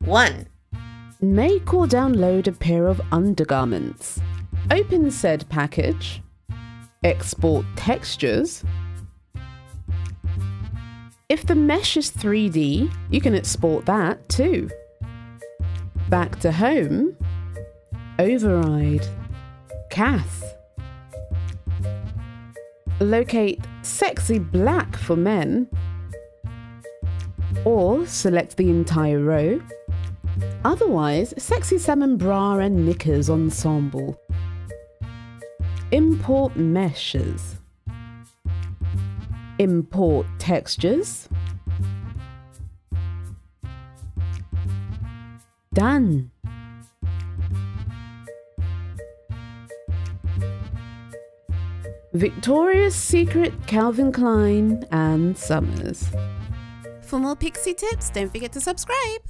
1. Make or download a pair of undergarments. Open said package. Export textures. If the mesh is 3D, you can export that too. Back to home. Override. Cath. Locate sexy black for men. Or select the entire row. Otherwise, sexy salmon bra and knickers ensemble. Import meshes. Import textures. Done. Victoria's Secret, Calvin Klein and Summers. For more Pixie tips, don't forget to subscribe.